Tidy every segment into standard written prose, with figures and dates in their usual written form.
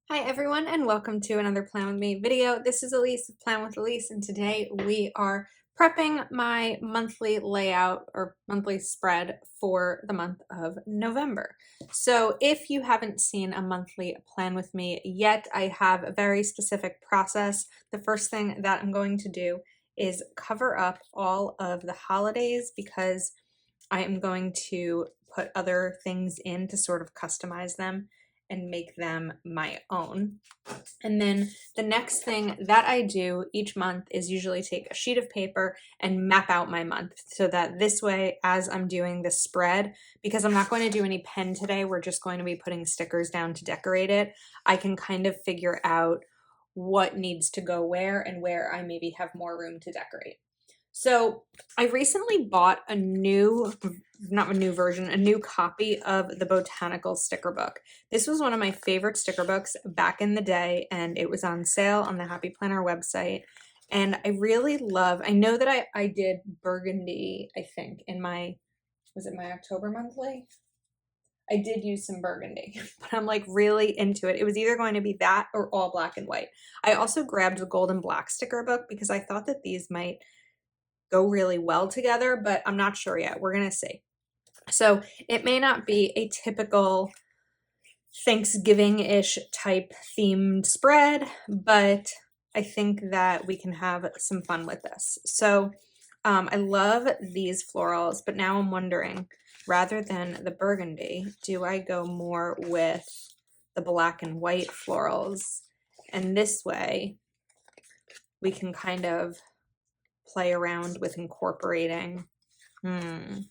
Hi everyone and welcome to another Plan With Me video. This is Elise of Plan with Elise and today we are prepping my monthly layout or monthly spread for the month of November. So if you haven't seen a monthly Plan With Me yet, I have a very specific process. The first thing that I'm going to do is cover up all of the holidays because I am going to put other things in to sort of customize them and make them my own. And then the next thing that I do each month is usually take a sheet of paper and map out my month so that this way, as I'm doing the spread, because I'm not going to do any pen today, we're just going to be putting stickers down to decorate it, I can kind of figure out what needs to go where and where I maybe have more room to decorate. So I recently bought a new, not a new version, a new copy of the Botanical sticker book. This was one of my favorite sticker books back in the day, and it was on sale on the Happy Planner website. And I really love, I know that I did burgundy, I think, in my, was it my October monthly? I did use some burgundy, but I'm like really into it. It was either going to be that or all black and white. I also grabbed the gold and black sticker book because I thought that these might go really well together, but I'm not sure yet. We're going to see. So it may not be a typical Thanksgiving-ish type themed spread, but I think that we can have some fun with this. So I love these florals, but now I'm wondering, rather than the burgundy, do I go more with the black and white florals? And this way we can kind of play around with incorporating the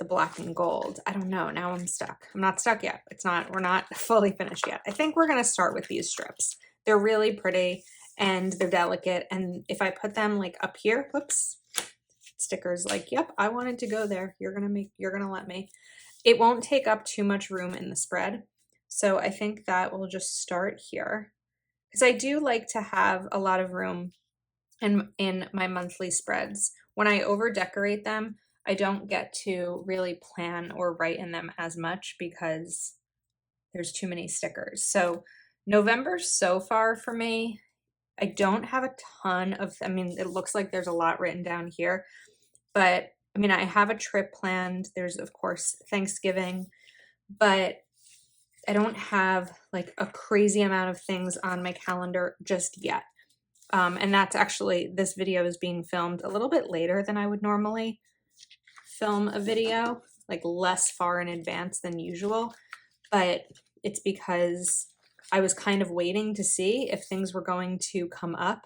black and gold. I don't know. Now I'm stuck. I'm not stuck yet. We're not fully finished yet. I think we're going to start with these strips. They're really pretty and they're delicate. And if I put them like up here, whoops, stickers like, yep, I wanted to go there. You're going to let me. It won't take up too much room in the spread. So I think that we'll just start here because I do like to have a lot of room in my monthly spreads. When I over decorate them, I don't get to really plan or write in them as much because there's too many stickers. So November so far for me, I don't have a ton of, I mean, it looks like there's a lot written down here, but I mean, I have a trip planned. There's of course Thanksgiving, but I don't have like a crazy amount of things on my calendar just yet. And that's actually, this video is being filmed a little bit later than I would normally film a video, like less far in advance than usual, but it's because I was kind of waiting to see if things were going to come up,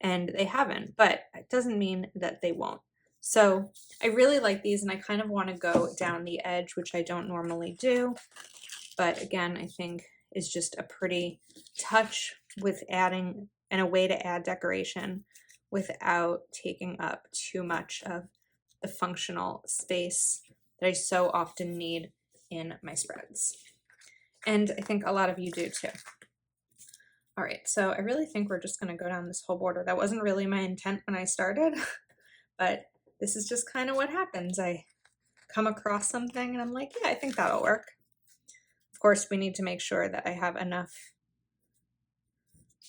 and they haven't, but it doesn't mean that they won't. So I really like these, and I kind of want to go down the edge, which I don't normally do, but again, I think is just a pretty touch with adding and a way to add decoration without taking up too much of the functional space that I so often need in my spreads. And I think a lot of you do too. All right, so I really think we're just going to go down this whole border. That wasn't really my intent when I started, but this is just kind of what happens. I come across something and I'm like, yeah, I think that'll work. Of course, we need to make sure that I have enough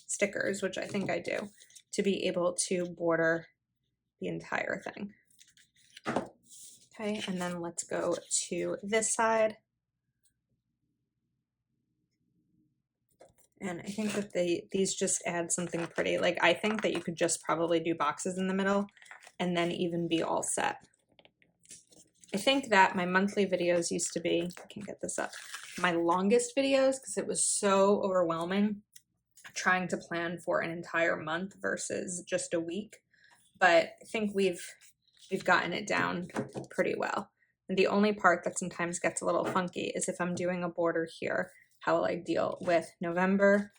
stickers, which I think I do, to be able to border the entire thing. Okay, and then let's go to this side. And I think that these just add something pretty. Like, I think that you could just probably do boxes in the middle and then even be all set. I think that my monthly videos used to be, I can't get this up, my longest videos because it was so overwhelming trying to plan for an entire month versus just a week. But I think we've gotten it down pretty well. And the only part that sometimes gets a little funky is if I'm doing a border here, how will I deal with November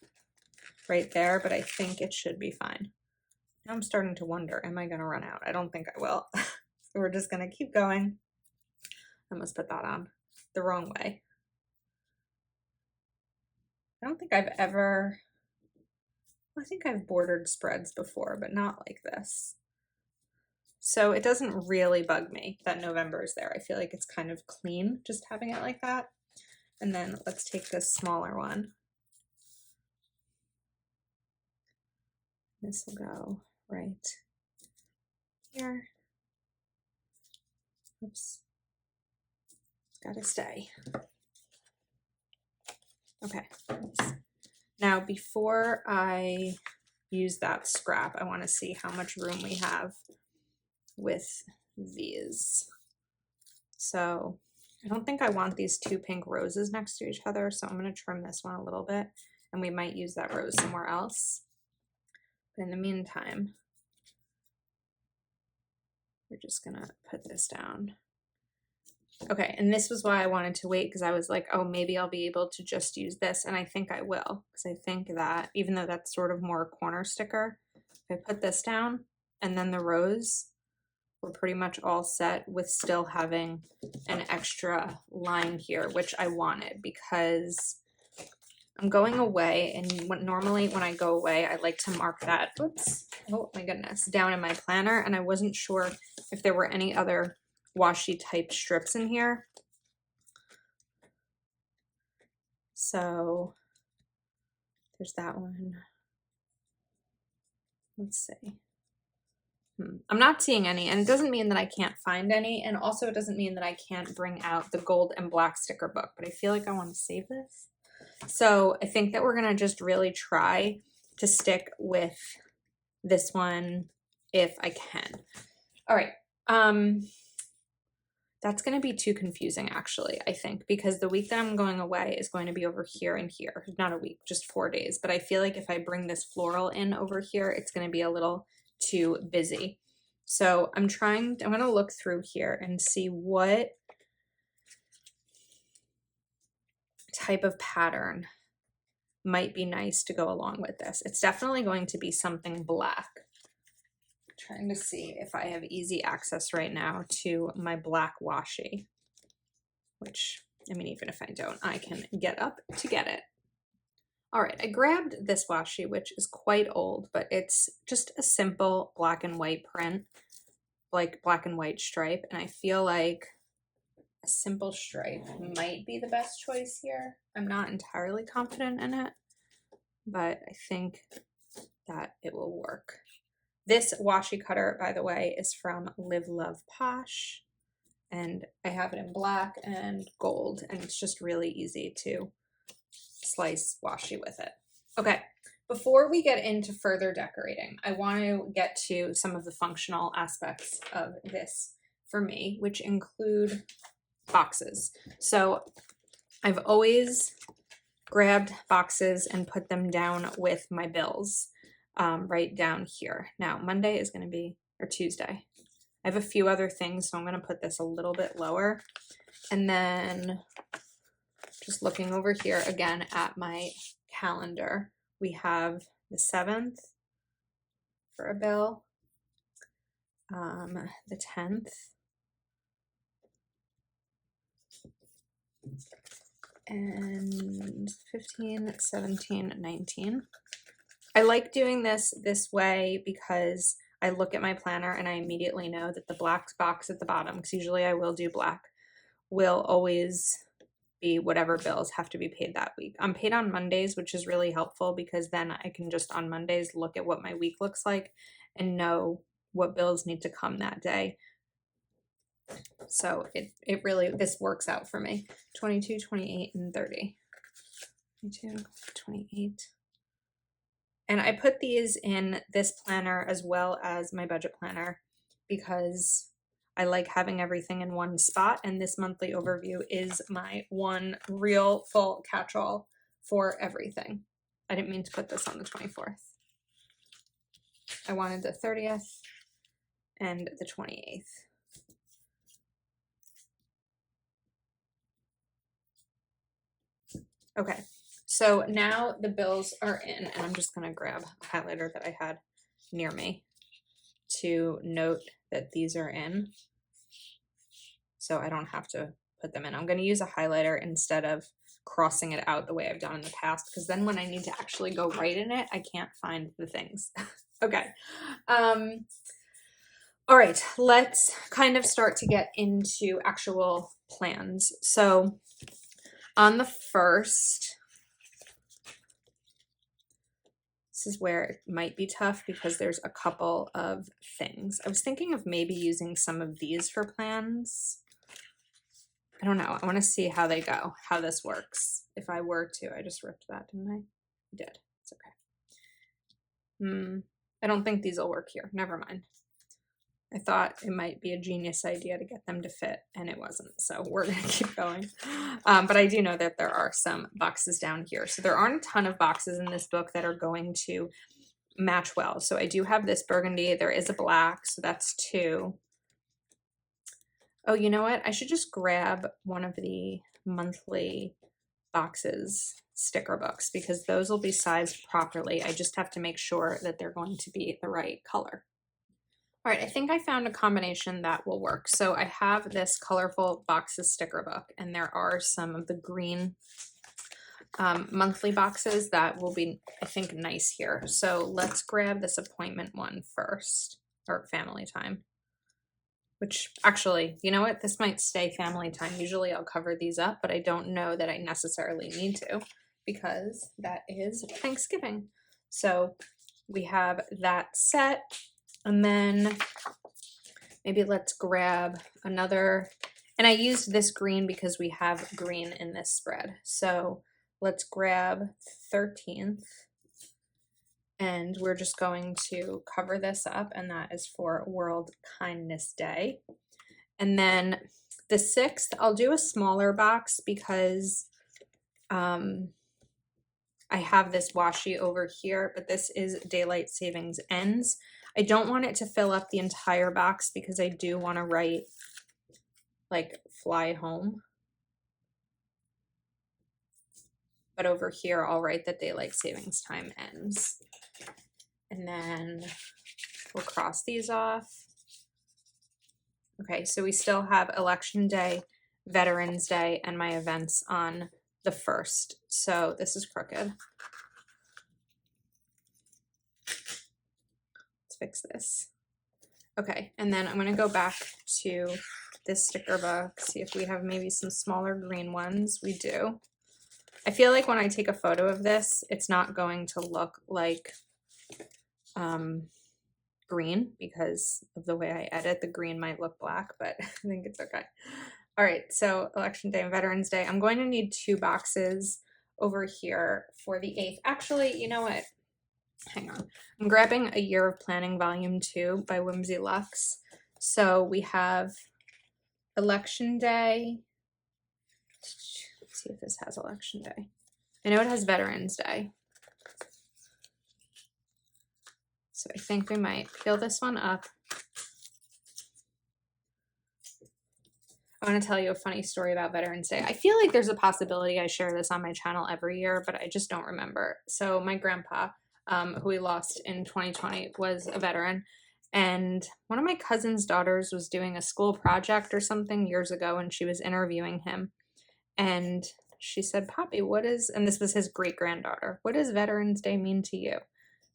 right there? But I think it should be fine. Now I'm starting to wonder, am I going to run out? I don't think I will. So we're just going to keep going. I must put that on the wrong way. I don't think I've ever, I think I've bordered spreads before, but not like this. So it doesn't really bug me that November is there. I feel like it's kind of clean just having it like that. And then let's take this smaller one This will go right here. Oops. It's gotta stay. Okay. Now, before I use that scrap, I want to see how much room we have with these. So I don't think I want these two pink roses next to each other, so I'm going to trim this one a little bit, and we might use that rose somewhere else. But in the meantime, we're just going to put this down. Okay, and this was why I wanted to wait, because I was like, oh, maybe I'll be able to just use this, and I think I will, because I think that even though that's sort of more a corner sticker, if I put this down and then the rose, we're pretty much all set with still having an extra line here, which I wanted because I'm going away, and normally when I go away, I like to mark that, oops, oh my goodness, down in my planner, and I wasn't sure if there were any other washi type strips in here. So there's that one. Let's see. I'm not seeing any, and it doesn't mean that I can't find any, and also it doesn't mean that I can't bring out the gold and black sticker book, but I feel like I want to save this. So I think that we're going to just really try to stick with this one if I can. All right. That's going to be too confusing, actually, I think, because the week that I'm going away is going to be over here and here. Not a week, just 4 days. But I feel like if I bring this floral in over here, it's going to be a little too busy. So I'm going to look through here and see what type of pattern might be nice to go along with this. It's definitely going to be something black. Trying to see if I have easy access right now to my black washi, which, I mean, even if I don't, I can get up to get it. All right, I grabbed this washi, which is quite old, but it's just a simple black and white print, like black and white stripe, and I feel like a simple stripe might be the best choice here. I'm not entirely confident in it, but I think that it will work. This washi cutter, by the way, is from Live Love Posh, and I have it in black and gold, and it's just really easy to slice washi with it. Okay, before we get into further decorating, I want to get to some of the functional aspects of this for me, which include boxes. So I've always grabbed boxes and put them down with my bills. Right down here. Now, Monday is going to be, or Tuesday. I have a few other things, so I'm going to put this a little bit lower. And then just looking over here again at my calendar, we have the 7th for a bill, the 10th, and 15, 17, 19. I like doing this way because I look at my planner and I immediately know that the black box at the bottom, because usually I will do black, will always be whatever bills have to be paid that week. I'm paid on Mondays, which is really helpful because then I can just on Mondays look at what my week looks like and know what bills need to come that day. So it really, this works out for me. 22, 28, and 30. 22, 28. And I put these in this planner as well as my budget planner because I like having everything in one spot, and this monthly overview is my one real full catch-all for everything. I didn't mean to put this on the 24th. I wanted the 30th and the 28th. Okay. So now the bills are in, and I'm just going to grab a highlighter that I had near me to note that these are in, so I don't have to put them in. I'm going to use a highlighter instead of crossing it out the way I've done in the past, because then when I need to actually go write in it, I can't find the things. Okay. All right, let's kind of start to get into actual plans. So on the 1st, This is where it might be tough because there's a couple of things. I was thinking of maybe using some of these for plans. I don't know. I want to see how they go, how this works. If I were to, I just ripped that, didn't I? I did. It's okay. I don't think these will work here. Never mind. I thought it might be a genius idea to get them to fit, and it wasn't. So we're going to keep going. But I do know that there are some boxes down here. So there aren't a ton of boxes in this book that are going to match well. So I do have this burgundy. There is a black, so that's 2. Oh, you know what? I should just grab one of the monthly boxes, sticker books, because those will be sized properly. I just have to make sure that they're going to be the right color. All right, I think I found a combination that will work. So I have this colorful boxes sticker book, and there are some of the green monthly boxes that will be, I think, nice here. So let's grab this appointment one first, or family time. Which actually, you know what? This might stay family time. Usually I'll cover these up, but I don't know that I necessarily need to because that is Thanksgiving. So we have that set, and then maybe let's grab another. And I used this green because we have green in this spread. So let's grab 13th. And we're just going to cover this up, and that is for World Kindness Day. And then the 6th, I'll do a smaller box because I have this washi over here, but this is Daylight Savings Ends. I don't want it to fill up the entire box because I do want to write like fly home. But over here, I'll write that Daylight Savings Time ends. And then we'll cross these off. Okay, so we still have Election Day, Veterans Day, and my events on the 1st. So this is crooked. Let's fix this. Okay, and then I'm going to go back to this sticker book, see if we have maybe some smaller green ones. We do. I feel like when I take a photo of this, it's not going to look like green because of the way I edit. The green might look black, but I think it's okay. All right, so Election Day and Veterans Day. I'm going to need 2 boxes over here for the 8th. Actually, you know what? Hang on. I'm grabbing A Year of Planning Volume 2 by Whimsy Lux. So we have Election Day. Let's see if this has Election Day. I know it has Veterans Day. So I think we might peel this one up. I want to tell you a funny story about Veterans Day. I feel like there's a possibility I share this on my channel every year, but I just don't remember. So my grandpa, who we lost in 2020, was a veteran. And one of my cousin's daughters was doing a school project or something years ago, and she was interviewing him. And she said, "Poppy, what is," and this was his great-granddaughter, "what does Veterans Day mean to you?"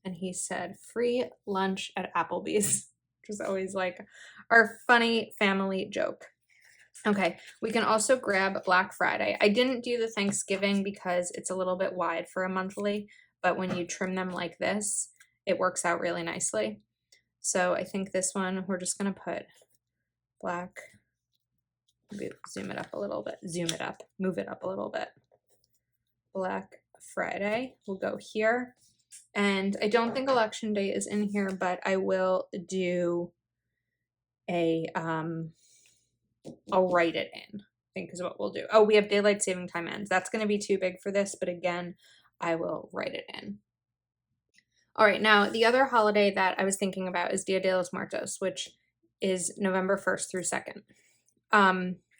And he said, "Free lunch at Applebee's," which was always like our funny family joke. Okay, we can also grab Black Friday. I didn't do the Thanksgiving because it's a little bit wide for a monthly, but when you trim them like this, it works out really nicely. So I think this one, we're just going to put Black, zoom it up a little bit, zoom it up, move it up a little bit. Black Friday will go here. And I don't think Election Day is in here, but I will do a, I'll write it in, I think is what we'll do. Oh, we have Daylight Saving Time ends. That's going to be too big for this, but again, I will write it in. All right, now the other holiday that I was thinking about is Dia de los Muertos, which is November 1st through 2nd.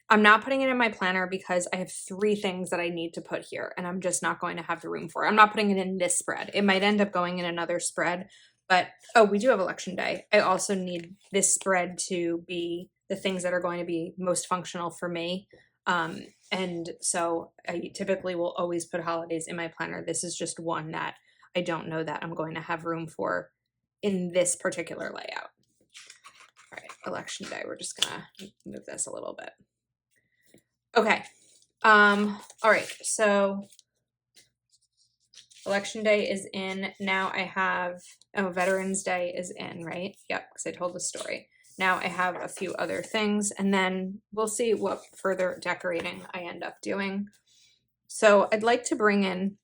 I'm not putting it in my planner because I have 3 things that I need to put here, and I'm just not going to have the room for it. I'm not putting it in this spread. It might end up going in another spread, but, oh, we do have Election Day. I also need this spread to be the things that are going to be most functional for me. And so I typically will always put holidays in my planner. This is just one that I don't know that I'm going to have room for in this particular layout. All right, Election Day, we're just gonna move this a little bit. Okay, all right, so Election Day is in. Now I have, oh, Veterans Day is in, right? Yep, because I told the story. Now I have a few other things, and then we'll see what further decorating I end up doing. So I'd like to bring in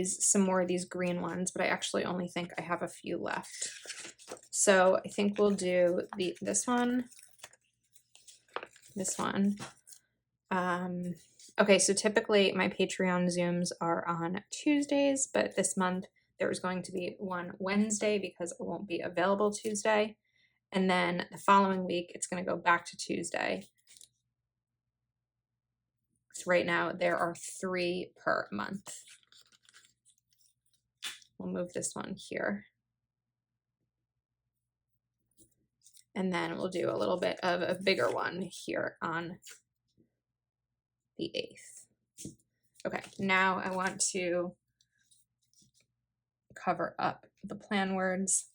some more of these green ones, but I actually only think I have a few left. So I think we'll do this one. Okay, so typically my Patreon Zooms are on Tuesdays, but this month there was going to be one Wednesday because it won't be available Tuesday. And then the following week, it's going to go back to Tuesday. So right now there are 3 per month. We'll move this one here. And then we'll do a little bit of a bigger one here on the 8th. Okay, now I want to cover up the plan words.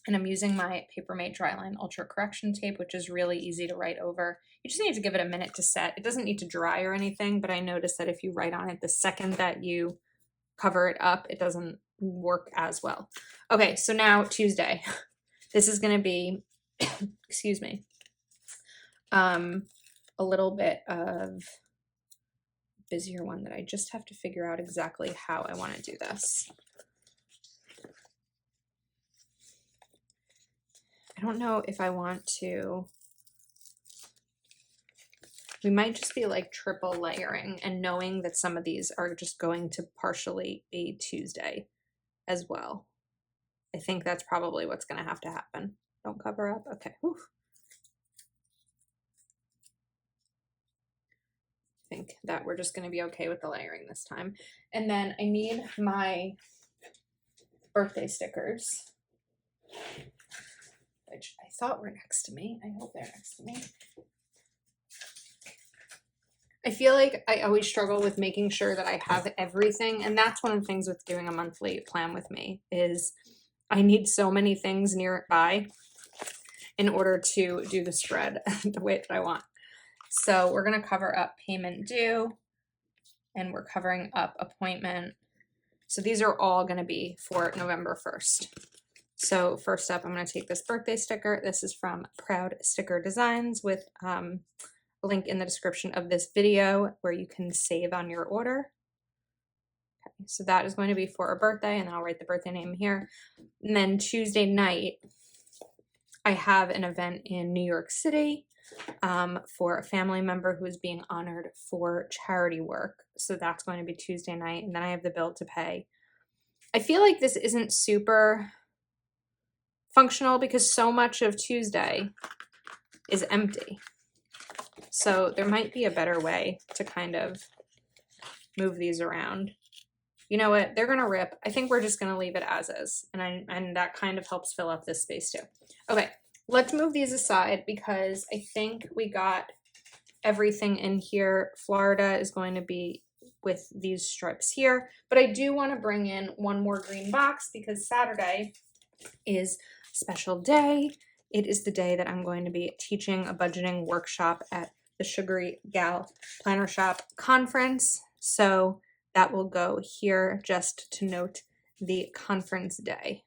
And I'm using my Papermate Dryline Ultra Correction Tape, which is really easy to write over. You just need to give it a minute to set. It doesn't need to dry or anything, but I noticed that if you write on it the second that you cover it up, it doesn't work as well. Okay, so now Tuesday. This is going to be, excuse me, a little bit of busier one that I just have to figure out exactly how I want to do this. I don't know if I want to, we might just be like triple layering and knowing that some of these are just going to partially be Tuesday as well. I think that's probably what's going to have to happen. Don't cover up. Okay. Whew. I think that we're just going to be okay with the layering this time. And then I need my birthday stickers, which I thought were next to me. I hope they're next to me. I feel like I always struggle with making sure that I have everything. And that's one of the things with doing a monthly plan with me is I need so many things nearby in order to do the spread the way that I want. So we're going to cover up payment due and we're covering up appointment. So these are all going to be for November 1st. So first up, I'm going to take this birthday sticker. This is from Proud Sticker Designs with a link in the description of this video where you can save on your order. Okay, so that is going to be for a birthday, and I'll write the birthday name here. And then Tuesday night, I have an event in New York City for a family member who is being honored for charity work. So that's going to be Tuesday night, and then I have the bill to pay. I feel like this isn't super functional because so much of Tuesday is empty. So there might be a better way to kind of move these around. You know what? They're going to rip. I think we're just going to leave it as is. And that kind of helps fill up this space too. Okay, let's move these aside because I think we got everything in here. Florida is going to be with these strips here. But I do want to bring in one more green box because Saturday is a special day. It is the day that I'm going to be teaching a budgeting workshop at the Sugary Gal Planner Shop Conference. So that will go here just to note the conference day.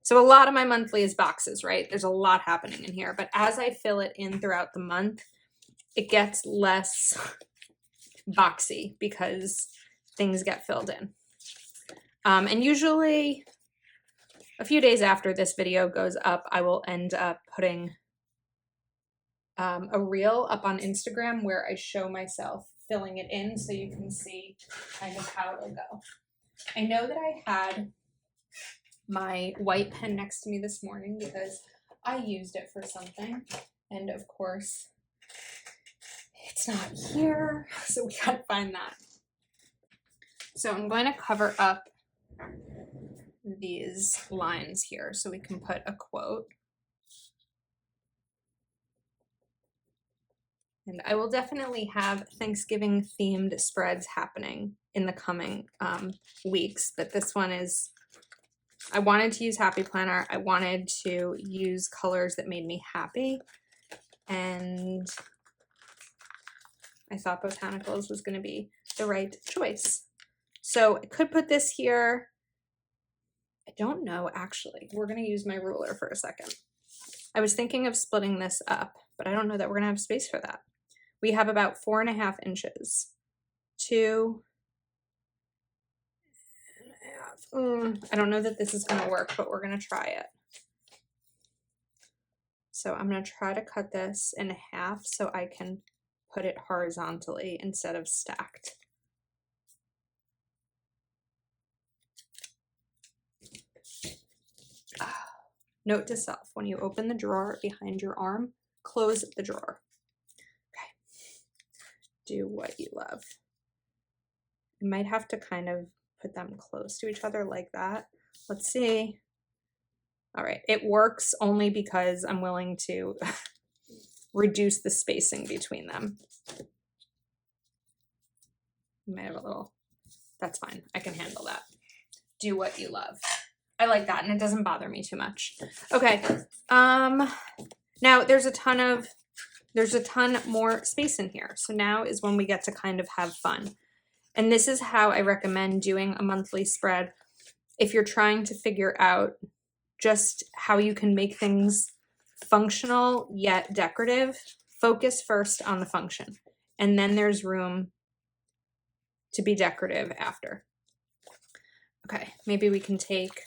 So a lot of my monthly is boxes, right? There's a lot happening in here, but as I fill it in throughout the month, it gets less boxy because things get filled in. And usually a few days after this video goes up, I will end up putting a reel up on Instagram where I show myself filling it in so you can see kind of how it'll go. I know that I had my white pen next to me this morning because I used it for something, and of course it's not here, so we gotta find that. So I'm going to cover up these lines here so we can put a quote. And I will definitely have Thanksgiving themed spreads happening in the coming weeks, but this one is, I wanted to use Happy Planner. I wanted to use colors that made me happy, and I thought Botanicals was going to be the right choice. So I could put this here. I don't know, actually. We're going to use my ruler for a second. I was thinking of splitting this up, but I don't know that we're going to have space for that. We have about 4.5 inches. 2.5. I don't know that this is going to work, but we're going to try it. So I'm going to try to cut this in half so I can put it horizontally instead of stacked. Note to self, when you open the drawer behind your arm, close the drawer. Okay. Do what you love. You might have to kind of put them close to each other like that. Let's see. All right, it works only because I'm willing to reduce the spacing between them. You might have a little, that's fine. I can handle that. Do what you love. I like that, and it doesn't bother me too much. Okay, now there's a ton more space in here. So now is when we get to kind of have fun. And this is how I recommend doing a monthly spread. If you're trying to figure out just how you can make things functional yet decorative, focus first on the function. And then there's room to be decorative after. Okay, maybe we can take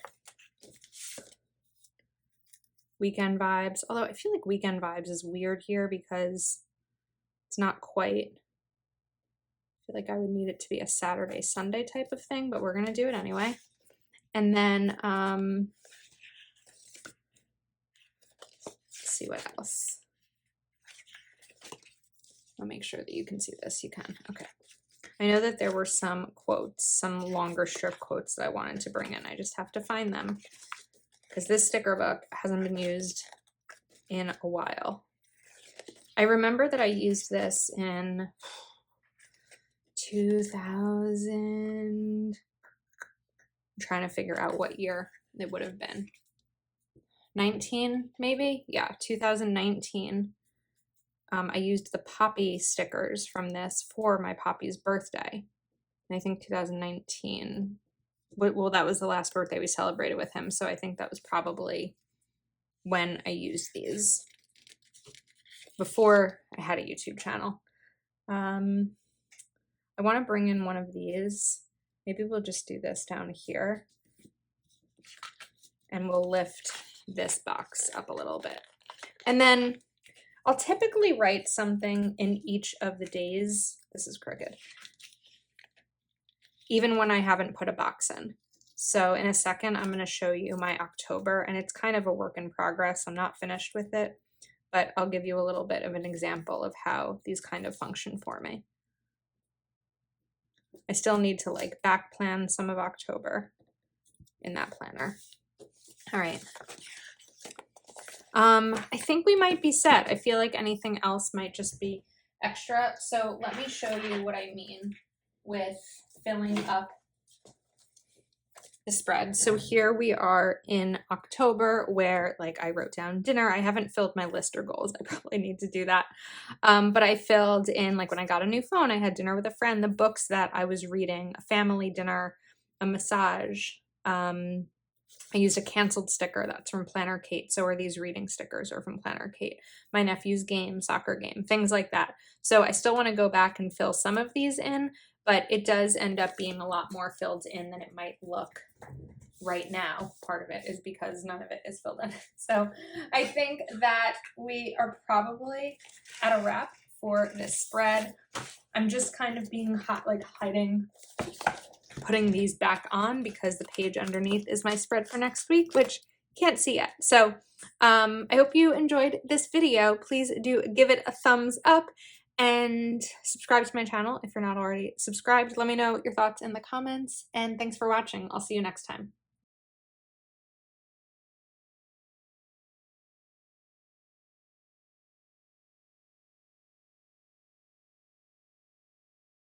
Weekend Vibes, although I feel like Weekend Vibes is weird here because it's not quite, I feel like I would need it to be a Saturday, Sunday type of thing, but we're going to do it anyway. And then, let's see what else. I'll make sure that you can see this. You can. Okay. I know that there were some quotes, some longer strip quotes that I wanted to bring in. I just have to find them because this sticker book hasn't been used in a while. I remember that I used this in 2000. I'm trying to figure out what year it would have been. 19, maybe? Yeah, 2019. I used the Poppy stickers from this for my Poppy's birthday. And I think 2019, well, that was the last birthday we celebrated with him. So I think that was probably when I used these, before I had a YouTube channel. I want to bring in one of these. Maybe we'll just do this down here. And we'll lift this box up a little bit. And then I'll typically write something in each of the days. This is crooked. Even when I haven't put a box in. So in a second, I'm going to show you my October, and it's kind of a work in progress. I'm not finished with it, but I'll give you a little bit of an example of how these kind of function for me. I still need to like back plan some of October in that planner. All right. I think we might be set. I feel like anything else might just be extra. So let me show you what I mean with filling up the spread. So here we are in October where like I wrote down dinner. I haven't filled my list or goals. I probably need to do that. But I filled in like when I got a new phone, I had dinner with a friend, the books that I was reading, a family dinner, a massage. I used a canceled sticker that's from Planner Kate. So are these reading stickers are from Planner Kate. My nephew's game, soccer game, things like that. So I still want to go back and fill some of these in, but it does end up being a lot more filled in than it might look right now. Part of it is because none of it is filled in. So I think that we are probably at a wrap for this spread. I'm just kind of being hiding, putting these back on because the page underneath is my spread for next week, which you can't see yet. So I hope you enjoyed this video. Please do give it a thumbs up and subscribe to my channel if you're not already subscribed. Let me know your thoughts in the comments, and thanks for watching. I'll see you next time.